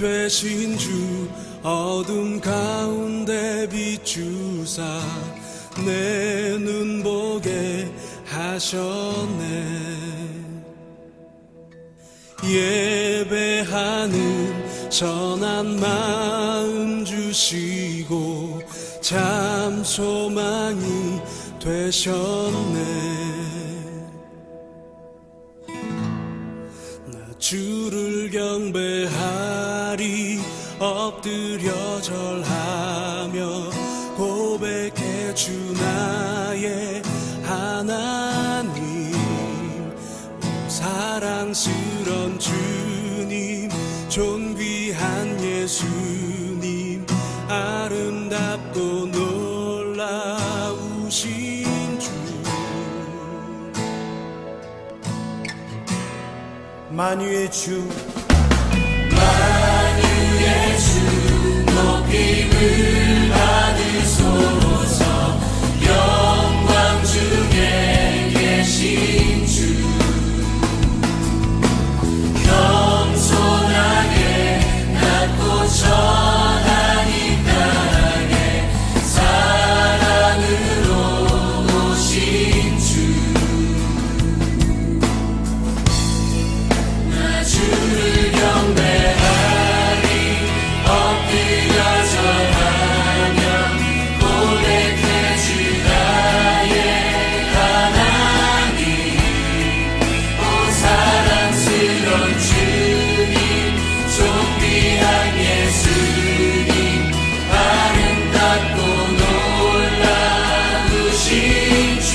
되신 주 어둠 가운데 비추사 내 눈 보게 하셨네. 예배하는 선한 마음 주시고 참 소망이 되셨네. 나 주를 경배하리 엎드려 절하며 고백해 주 나의 하나님. 사랑스런 주님 존귀한 예수님 아름답고 놀라우신 주. 만유의 주 만유의 주 높임을 받으소서. 영광 중에 계신 주 겸손하게 낮고 천한 이 땅에 사랑으로 오신 주. 나 주를 경배하리 엎드려 절하며 고백해 주 나의 하나님. 오 사랑스런 주님 존귀한 예수님 아름답고 놀라우신 주.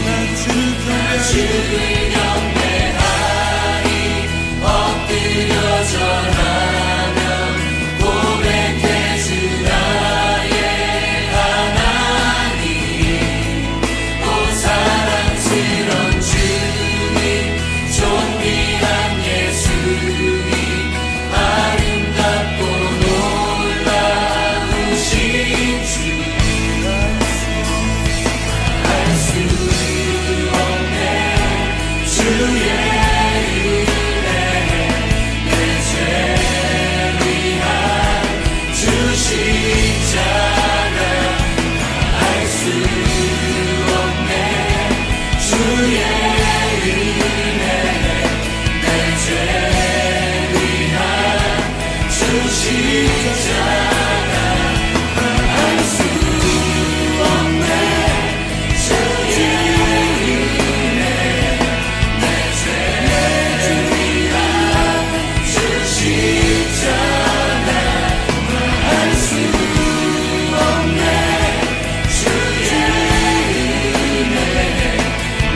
나 주를 경배하리 엎드려 절하며 고백해 주 나의 하나님. 오 사랑스런 주님 존귀한 예수님 아름답고 놀라우신 주. 알 수 없네 주의 은혜 내 죄 위한 주 십자가. 알 수 없네 주의 은혜 내 죄 위한 주 십자가. 알 수 없네 주의 은혜 내 죄 위한 주 십자가. 알 수 없네 주의 은혜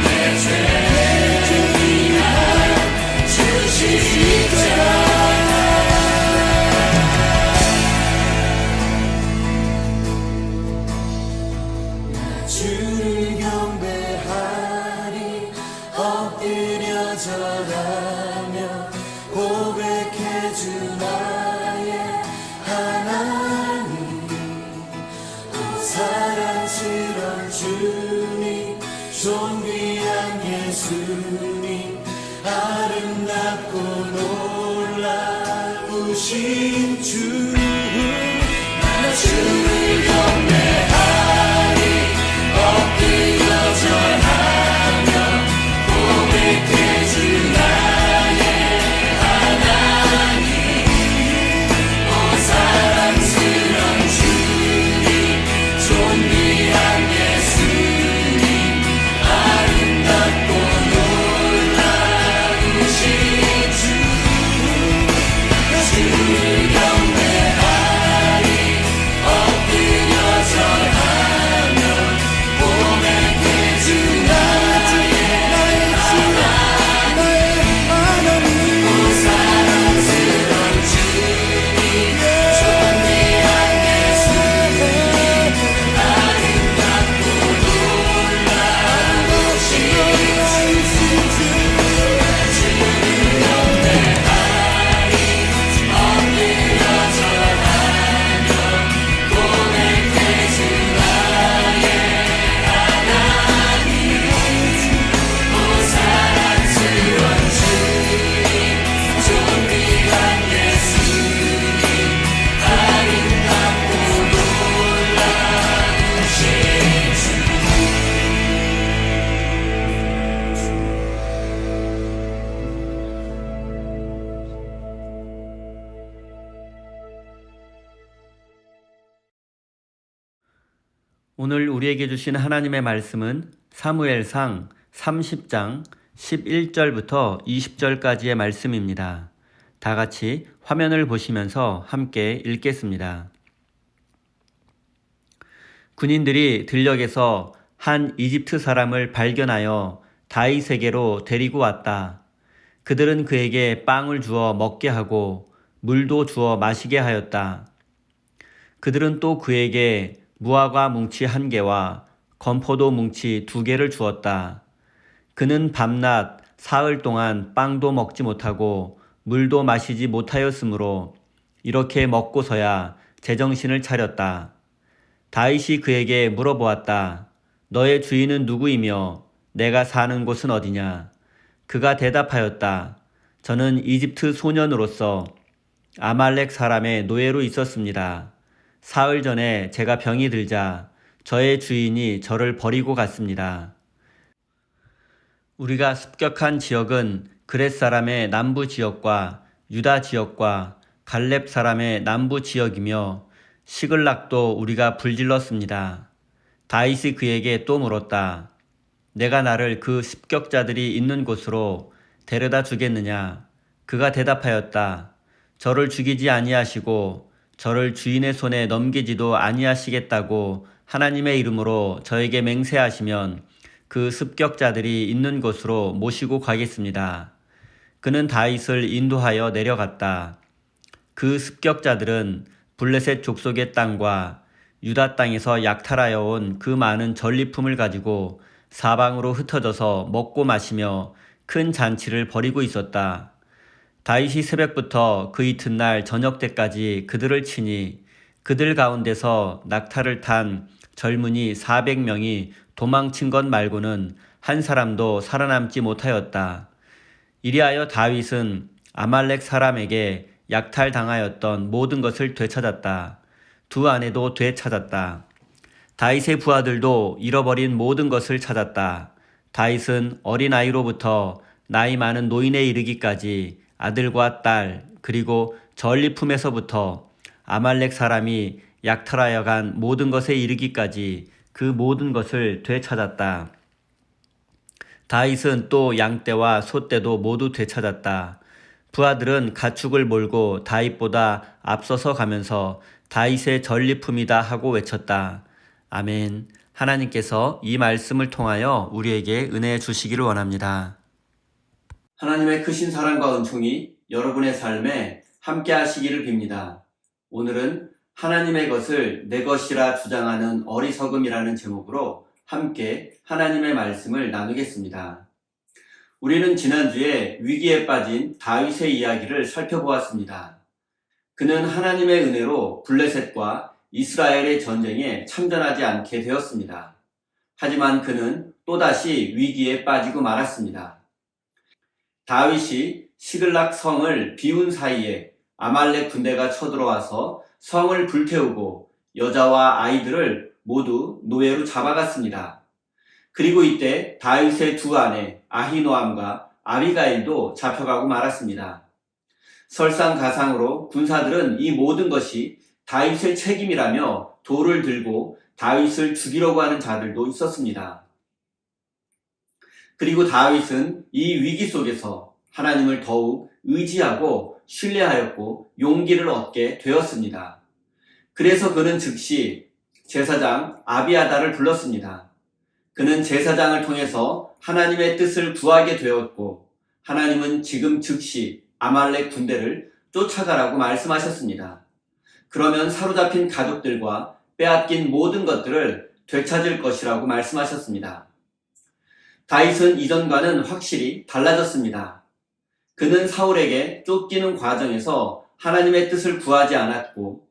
내 죄 위한 주 십자가. 주를 경배하리 엎드려 절하며 고백해 주 나의 하나님. 오 사랑스런 주님 존귀한 예수님 아름답고 놀라우신 주. 나 주를 경배하리 엎드려 절하며 고백해 주 나의 하나님. 오 사랑스런 주님 존귀한 예수님 아름답고 놀라우신 오늘 우리에게 주신 하나님의 말씀은 사무엘상 30장 11절부터 20절까지의 말씀입니다. 다 같이 화면을 보시면서 함께 읽겠습니다. 군인들이 들녘에서 한 이집트 사람을 발견하여 다윗에게로 데리고 왔다. 그들은 그에게 빵을 주어 먹게 하고 물도 주어 마시게 하였다. 그들은 또 그에게 무화과 뭉치 1개와 건포도 뭉치 2개를 주었다. 그는 밤낮 사흘 동안 빵도 먹지 못하고 물도 마시지 못하였으므로 이렇게 먹고서야 제정신을 차렸다. 다윗이 그에게 물어보았다. 너의 주인은 누구이며 내가 사는 곳은 어디냐? 그가 대답하였다. 저는 이집트 소년으로서 아말렉 사람의 노예로 있었습니다. 사흘 전에 제가 병이 들자 저의 주인이 저를 버리고 갔습니다. 우리가 습격한 지역은 그렛 사람의 남부 지역과 유다 지역과 갈렙 사람의 남부 지역이며 시글락도 우리가 불질렀습니다. 다윗이 그에게 또 물었다. 내가 나를 그 습격자들이 있는 곳으로 데려다 주겠느냐? 그가 대답하였다. 저를 죽이지 아니하시고 저를 주인의 손에 넘기지도 아니하시겠다고 하나님의 이름으로 저에게 맹세하시면 그 습격자들이 있는 곳으로 모시고 가겠습니다. 그는 다윗을 인도하여 내려갔다. 그 습격자들은 블레셋 족속의 땅과 유다 땅에서 약탈하여 온 그 많은 전리품을 가지고 사방으로 흩어져서 먹고 마시며 큰 잔치를 벌이고 있었다. 다윗이 새벽부터 그 이튿날 저녁 때까지 그들을 치니 그들 가운데서 낙타를 탄 젊은이 400명이 도망친 것 말고는 한 사람도 살아남지 못하였다. 이리하여 다윗은 아말렉 사람에게 약탈당하였던 모든 것을 되찾았다. 두 아내도 되찾았다. 다윗의 부하들도 잃어버린 모든 것을 찾았다. 다윗은 어린아이로부터 나이 많은 노인에 이르기까지 아들과 딸 그리고 전리품에서부터 아말렉 사람이 약탈하여 간 모든 것에 이르기까지 그 모든 것을 되찾았다. 다윗은 또 양떼와 소떼도 모두 되찾았다. 부하들은 가축을 몰고 다윗보다 앞서서 가면서 다윗의 전리품이다 하고 외쳤다. 아멘. 하나님께서 이 말씀을 통하여 우리에게 은혜 주시기를 원합니다. 하나님의 크신 사랑과 은총이 여러분의 삶에 함께 하시기를 빕니다. 오늘은 하나님의 것을 내 것이라 주장하는 어리석음이라는 제목으로 함께 하나님의 말씀을 나누겠습니다. 우리는 지난주에 위기에 빠진 다윗의 이야기를 살펴보았습니다. 그는 하나님의 은혜로 블레셋과 이스라엘의 전쟁에 참전하지 않게 되었습니다. 하지만 그는 또다시 위기에 빠지고 말았습니다. 다윗이 시글락 성을 비운 사이에 아말렉 군대가 쳐들어와서 성을 불태우고 여자와 아이들을 모두 노예로 잡아갔습니다. 그리고 이때 다윗의 두 아내 아히노암과 아비가일도 잡혀가고 말았습니다. 설상가상으로 군사들은 이 모든 것이 다윗의 책임이라며 돌을 들고 다윗을 죽이려고 하는 자들도 있었습니다. 그리고 다윗은 이 위기 속에서 하나님을 더욱 의지하고 신뢰하였고 용기를 얻게 되었습니다. 그래서 그는 즉시 제사장 아비아달을 불렀습니다. 그는 제사장을 통해서 하나님의 뜻을 구하게 되었고 하나님은 지금 즉시 아말렉 군대를 쫓아가라고 말씀하셨습니다. 그러면 사로잡힌 가족들과 빼앗긴 모든 것들을 되찾을 것이라고 말씀하셨습니다. 다윗은 이전과는 확실히 달라졌습니다. 그는 사울에게 쫓기는 과정에서 하나님의 뜻을 구하지 않았고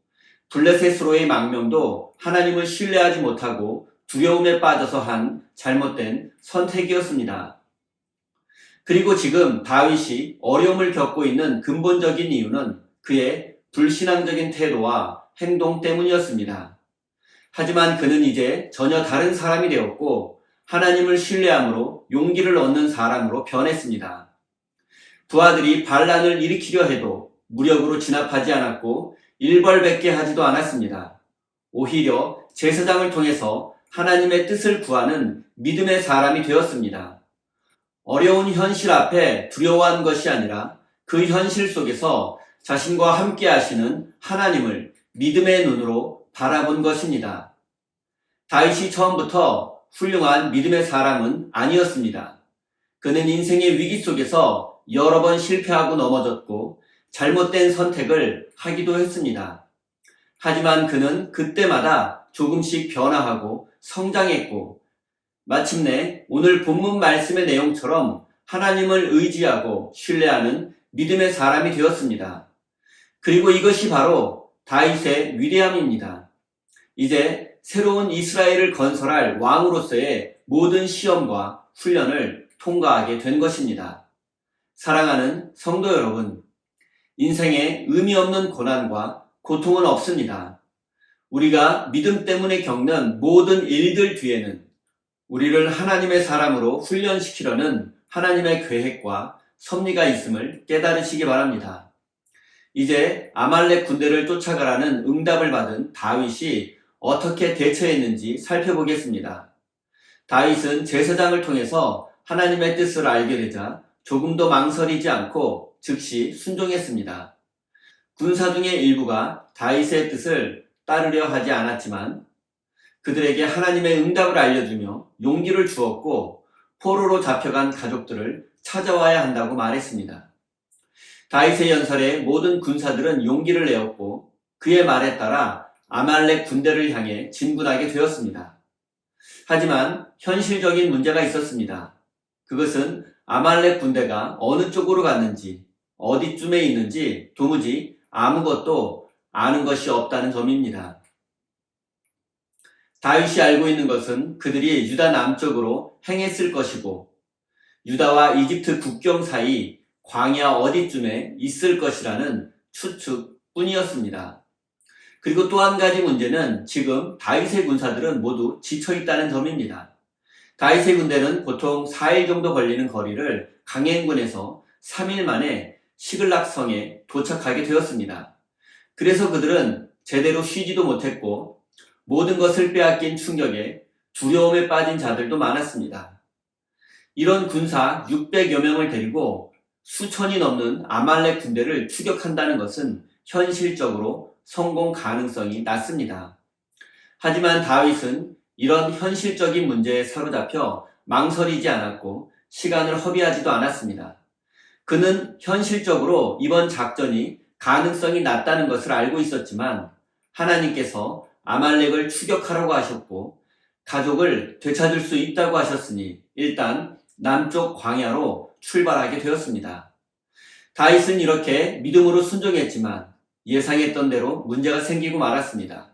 블레셋으로의 망명도 하나님을 신뢰하지 못하고 두려움에 빠져서 한 잘못된 선택이었습니다. 그리고 지금 다윗이 어려움을 겪고 있는 근본적인 이유는 그의 불신앙적인 태도와 행동 때문이었습니다. 하지만 그는 이제 전혀 다른 사람이 되었고 하나님을 신뢰함으로 용기를 얻는 사람으로 변했습니다. 부하들이 반란을 일으키려 해도 무력으로 진압하지 않았고 일벌백계 하지도 않았습니다. 오히려 제사장을 통해서 하나님의 뜻을 구하는 믿음의 사람이 되었습니다. 어려운 현실 앞에 두려워한 것이 아니라 그 현실 속에서 자신과 함께 하시는 하나님을 믿음의 눈으로 바라본 것입니다. 다윗이 처음부터 훌륭한 믿음의 사람은 아니었습니다. 그는 인생의 위기 속에서 여러 번 실패하고 넘어졌고 잘못된 선택을 하기도 했습니다. 하지만 그는 그때마다 조금씩 변화하고 성장했고 마침내 오늘 본문 말씀의 내용처럼 하나님을 의지하고 신뢰하는 믿음의 사람이 되었습니다. 그리고 이것이 바로 다윗의 위대함입니다. 이제 새로운 이스라엘을 건설할 왕으로서의 모든 시험과 훈련을 통과하게 된 것입니다. 사랑하는 성도 여러분, 인생에 의미 없는 고난과 고통은 없습니다. 우리가 믿음 때문에 겪는 모든 일들 뒤에는 우리를 하나님의 사람으로 훈련시키려는 하나님의 계획과 섭리가 있음을 깨달으시기 바랍니다. 이제 아말렉 군대를 쫓아가라는 응답을 받은 다윗이 어떻게 대처했는지 살펴보겠습니다. 다윗은 제사장을 통해서 하나님의 뜻을 알게 되자 조금도 망설이지 않고 즉시 순종했습니다. 군사 중의 일부가 다윗의 뜻을 따르려 하지 않았지만 그들에게 하나님의 응답을 알려주며 용기를 주었고 포로로 잡혀간 가족들을 찾아와야 한다고 말했습니다. 다윗의 연설에 모든 군사들은 용기를 내었고 그의 말에 따라 아말렉 군대를 향해 진군하게 되었습니다. 하지만 현실적인 문제가 있었습니다. 그것은 아말렉 군대가 어느 쪽으로 갔는지 어디쯤에 있는지 도무지 아무것도 아는 것이 없다는 점입니다. 다윗이 알고 있는 것은 그들이 유다 남쪽으로 행했을 것이고 유다와 이집트 국경 사이 광야 어디쯤에 있을 것이라는 추측뿐이었습니다. 그리고 또 한 가지 문제는 지금 다윗의 군사들은 모두 지쳐있다는 점입니다. 다윗의 군대는 보통 4일 정도 걸리는 거리를 강행군에서 3일 만에 시글락성에 도착하게 되었습니다. 그래서 그들은 제대로 쉬지도 못했고 모든 것을 빼앗긴 충격에 두려움에 빠진 자들도 많았습니다. 이런 군사 600여 명을 데리고 수천이 넘는 아말렉 군대를 추격한다는 것은 현실적으로 성공 가능성이 낮습니다. 하지만 다윗은 이런 현실적인 문제에 사로잡혀 망설이지 않았고 시간을 허비하지도 않았습니다. 그는 현실적으로 이번 작전이 가능성이 낮다는 것을 알고 있었지만 하나님께서 아말렉을 추격하라고 하셨고 가족을 되찾을 수 있다고 하셨으니 일단 남쪽 광야로 출발하게 되었습니다. 다윗은 이렇게 믿음으로 순종했지만 예상했던 대로 문제가 생기고 말았습니다.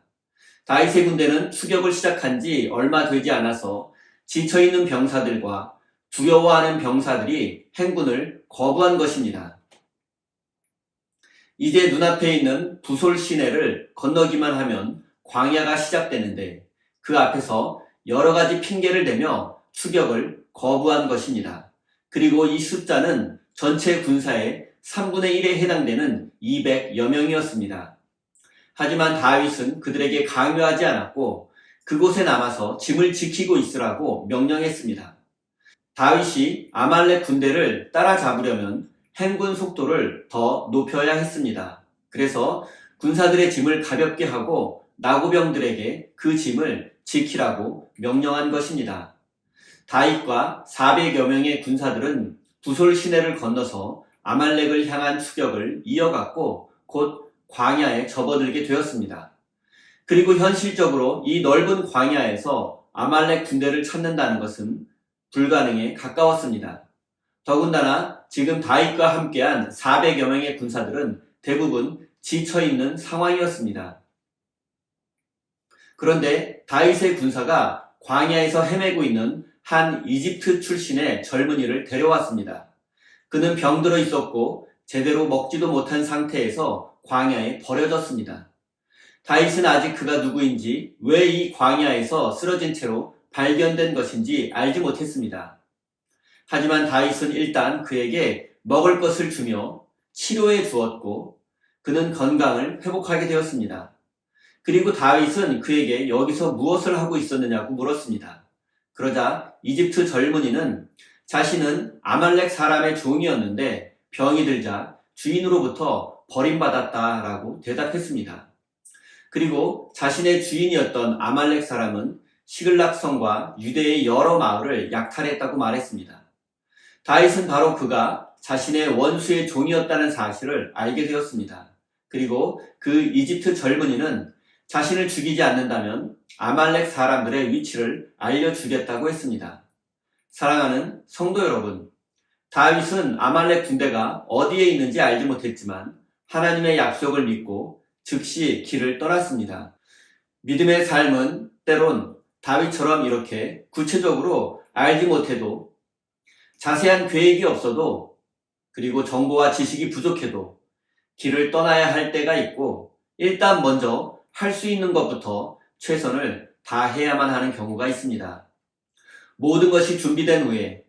다윗의 군대는 추격을 시작한 지 얼마 되지 않아서 지쳐있는 병사들과 두려워하는 병사들이 행군을 거부한 것입니다. 이제 눈앞에 있는 부솔 시내를 건너기만 하면 광야가 시작되는데 그 앞에서 여러 가지 핑계를 대며 추격을 거부한 것입니다. 그리고 이 숫자는 전체 군사의 3분의 1에 해당되는 200여 명이었습니다. 하지만 다윗은 그들에게 강요하지 않았고 그곳에 남아서 짐을 지키고 있으라고 명령했습니다. 다윗이 아말렉 군대를 따라잡으려면 행군 속도를 더 높여야 했습니다. 그래서 군사들의 짐을 가볍게 하고 나고병들에게 그 짐을 지키라고 명령한 것입니다. 다윗과 400여 명의 군사들은 부솔 시내를 건너서 아말렉을 향한 추격을 이어갔고 곧 광야에 접어들게 되었습니다. 그리고 현실적으로 이 넓은 광야에서 아말렉 군대를 찾는다는 것은 불가능에 가까웠습니다. 더군다나 지금 다윗과 함께한 400여 명의 군사들은 대부분 지쳐있는 상황이었습니다. 그런데 다윗의 군사가 광야에서 헤매고 있는 한 이집트 출신의 젊은이를 데려왔습니다. 그는 병들어 있었고 제대로 먹지도 못한 상태에서 광야에 버려졌습니다. 다윗은 아직 그가 누구인지 왜 이 광야에서 쓰러진 채로 발견된 것인지 알지 못했습니다. 하지만 다윗은 일단 그에게 먹을 것을 주며 치료해 주었고 그는 건강을 회복하게 되었습니다. 그리고 다윗은 그에게 여기서 무엇을 하고 있었느냐고 물었습니다. 그러자 이집트 젊은이는 자신은 아말렉 사람의 종이었는데 병이 들자 주인으로부터 버림받았다라고 대답했습니다. 그리고 자신의 주인이었던 아말렉 사람은 시글락성과 유대의 여러 마을을 약탈했다고 말했습니다. 다윗은 바로 그가 자신의 원수의 종이었다는 사실을 알게 되었습니다. 그리고 그 이집트 젊은이는 자신을 죽이지 않는다면 아말렉 사람들의 위치를 알려주겠다고 했습니다. 사랑하는 성도 여러분, 다윗은 아말렉 군대가 어디에 있는지 알지 못했지만 하나님의 약속을 믿고 즉시 길을 떠났습니다. 믿음의 삶은 때론 다윗처럼 이렇게 구체적으로 알지 못해도 자세한 계획이 없어도 그리고 정보와 지식이 부족해도 길을 떠나야 할 때가 있고 일단 먼저 할 수 있는 것부터 최선을 다해야만 하는 경우가 있습니다. 모든 것이 준비된 후에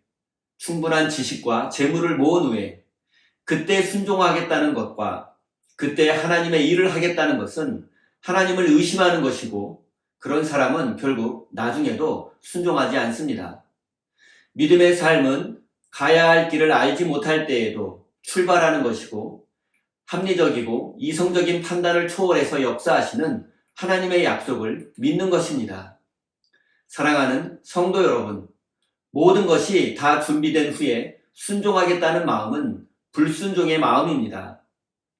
충분한 지식과 재물을 모은 후에 그때 순종하겠다는 것과 그때 하나님의 일을 하겠다는 것은 하나님을 의심하는 것이고 그런 사람은 결국 나중에도 순종하지 않습니다. 믿음의 삶은 가야 할 길을 알지 못할 때에도 출발하는 것이고 합리적이고 이성적인 판단을 초월해서 역사하시는 하나님의 약속을 믿는 것입니다. 사랑하는 성도 여러분, 모든 것이 다 준비된 후에 순종하겠다는 마음은 불순종의 마음입니다.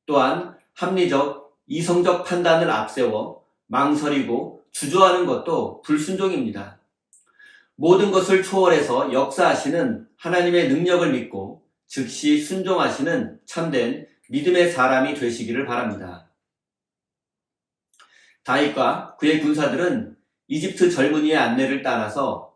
또한 합리적, 이성적 판단을 앞세워 망설이고 주저하는 것도 불순종입니다. 모든 것을 초월해서 역사하시는 하나님의 능력을 믿고 즉시 순종하시는 참된 믿음의 사람이 되시기를 바랍니다. 다윗과 그의 군사들은 이집트 젊은이의 안내를 따라서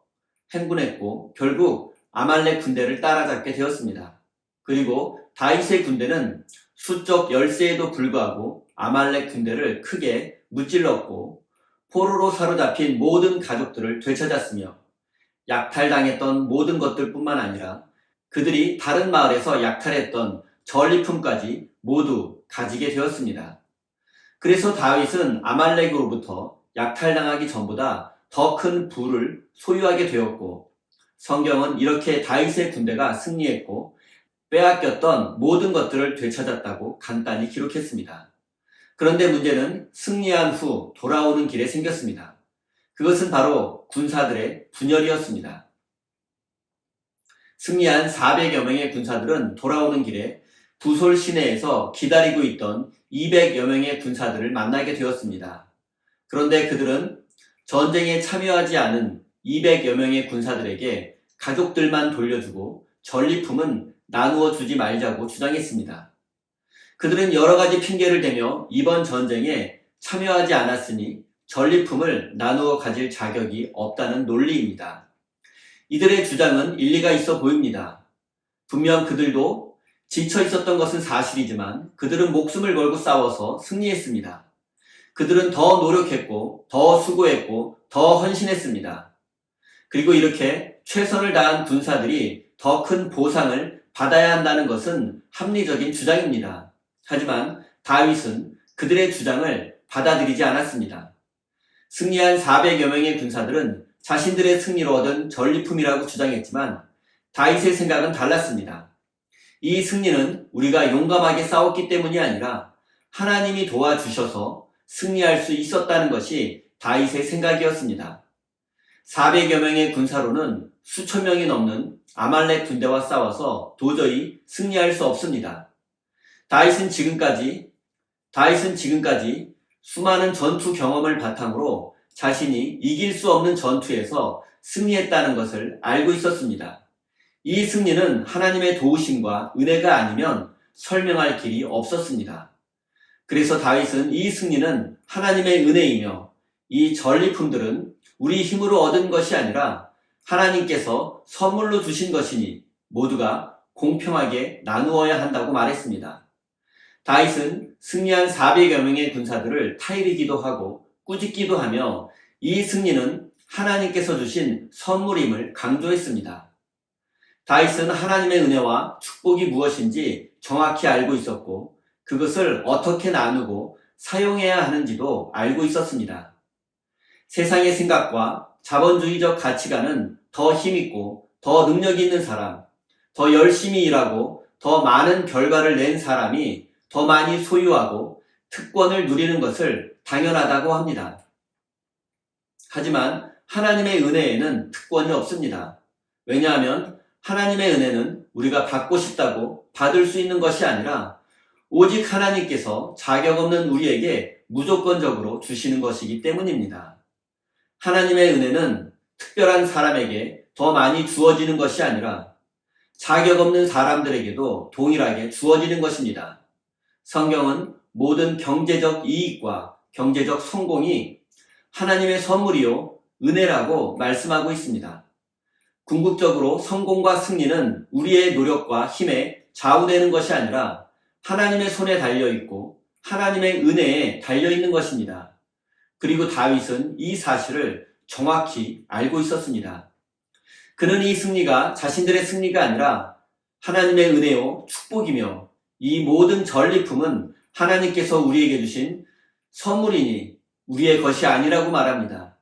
행군했고 결국 아말렉 군대를 따라잡게 되었습니다. 그리고 다윗의 군대는 수적 열세에도 불구하고 아말렉 군대를 크게 무찔렀고 포로로 사로잡힌 모든 가족들을 되찾았으며 약탈당했던 모든 것들뿐만 아니라 그들이 다른 마을에서 약탈했던 전리품까지 모두 가지게 되었습니다. 그래서 다윗은 아말렉으로부터 약탈당하기 전보다 더 큰 부를 소유하게 되었고 성경은 이렇게 다윗의 군대가 승리했고 빼앗겼던 모든 것들을 되찾았다고 간단히 기록했습니다. 그런데 문제는 승리한 후 돌아오는 길에 생겼습니다. 그것은 바로 군사들의 분열이었습니다. 승리한 400여 명의 군사들은 돌아오는 길에 부솔 시내에서 기다리고 있던 200여 명의 군사들을 만나게 되었습니다. 그런데 그들은 전쟁에 참여하지 않은 200여 명의 군사들에게 가족들만 돌려주고 전리품은 나누어 주지 말자고 주장했습니다. 그들은 여러 가지 핑계를 대며 이번 전쟁에 참여하지 않았으니 전리품을 나누어 가질 자격이 없다는 논리입니다. 이들의 주장은 일리가 있어 보입니다. 분명 그들도 지쳐 있었던 것은 사실이지만 그들은 목숨을 걸고 싸워서 승리했습니다. 그들은 더 노력했고 더 수고했고 더 헌신했습니다. 그리고 이렇게 최선을 다한 군사들이 더 큰 보상을 받아야 한다는 것은 합리적인 주장입니다. 하지만 다윗은 그들의 주장을 받아들이지 않았습니다. 승리한 400여 명의 군사들은 자신들의 승리로 얻은 전리품이라고 주장했지만 다윗의 생각은 달랐습니다. 이 승리는 우리가 용감하게 싸웠기 때문이 아니라 하나님이 도와주셔서 승리할 수 있었다는 것이 다윗의 생각이었습니다. 400여 명의 군사로는 수천 명이 넘는 아말렉 군대와 싸워서 도저히 승리할 수 없습니다. 다윗은 지금까지 수많은 전투 경험을 바탕으로 자신이 이길 수 없는 전투에서 승리했다는 것을 알고 있었습니다. 이 승리는 하나님의 도우심과 은혜가 아니면 설명할 길이 없었습니다. 그래서 다윗은 이 승리는 하나님의 은혜이며 이 전리품들은 우리 힘으로 얻은 것이 아니라 하나님께서 선물로 주신 것이니 모두가 공평하게 나누어야 한다고 말했습니다. 다윗은 승리한 400여 명의 군사들을 타이르기도 하고 꾸짖기도 하며 이 승리는 하나님께서 주신 선물임을 강조했습니다. 다윗은 하나님의 은혜와 축복이 무엇인지 정확히 알고 있었고 그것을 어떻게 나누고 사용해야 하는지도 알고 있었습니다. 세상의 생각과 자본주의적 가치관은 더 힘있고 더 능력 있는 사람, 더 열심히 일하고 더 많은 결과를 낸 사람이 더 많이 소유하고 특권을 누리는 것을 당연하다고 합니다. 하지만 하나님의 은혜에는 특권이 없습니다. 왜냐하면 하나님의 은혜는 우리가 받고 싶다고 받을 수 있는 것이 아니라 오직 하나님께서 자격 없는 우리에게 무조건적으로 주시는 것이기 때문입니다. 하나님의 은혜는 특별한 사람에게 더 많이 주어지는 것이 아니라 자격 없는 사람들에게도 동일하게 주어지는 것입니다. 성경은 모든 경제적 이익과 경제적 성공이 하나님의 선물이요, 은혜라고 말씀하고 있습니다. 궁극적으로 성공과 승리는 우리의 노력과 힘에 좌우되는 것이 아니라 하나님의 손에 달려있고 하나님의 은혜에 달려있는 것입니다. 그리고 다윗은 이 사실을 정확히 알고 있었습니다. 그는 이 승리가 자신들의 승리가 아니라 하나님의 은혜요, 축복이며 이 모든 전리품은 하나님께서 우리에게 주신 선물이니 우리의 것이 아니라고 말합니다.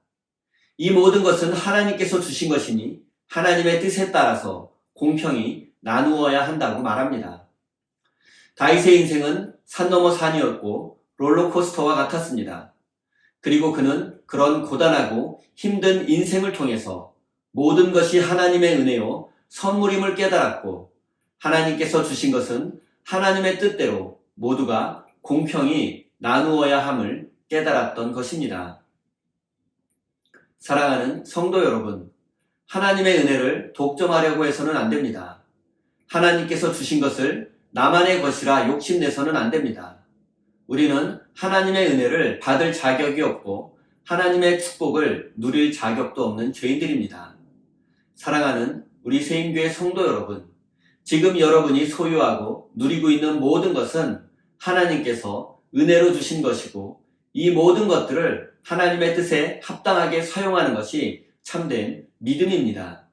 이 모든 것은 하나님께서 주신 것이니 하나님의 뜻에 따라서 공평히 나누어야 한다고 말합니다. 다윗의 인생은 산 넘어 산이었고 롤러코스터와 같았습니다. 그리고 그는 그런 고단하고 힘든 인생을 통해서 모든 것이 하나님의 은혜요, 선물임을 깨달았고 하나님께서 주신 것은 하나님의 뜻대로 모두가 공평히 나누어야 함을 깨달았던 것입니다. 사랑하는 성도 여러분, 하나님의 은혜를 독점하려고 해서는 안 됩니다. 하나님께서 주신 것을 나만의 것이라 욕심내서는 안 됩니다. 우리는 하나님의 은혜를 받을 자격이 없고 하나님의 축복을 누릴 자격도 없는 죄인들입니다. 사랑하는 우리 세임교회 성도 여러분, 지금 여러분이 소유하고 누리고 있는 모든 것은 하나님께서 은혜로 주신 것이고 이 모든 것들을 하나님의 뜻에 합당하게 사용하는 것이 참된 믿음입니다.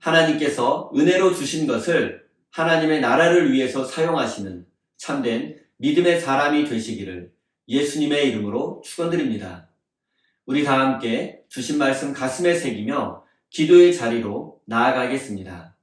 하나님께서 은혜로 주신 것을 하나님의 나라를 위해서 사용하시는 참된 믿음의 사람이 되시기를 예수님의 이름으로 축원드립니다. 우리 다 함께 주신 말씀 가슴에 새기며 기도의 자리로 나아가겠습니다.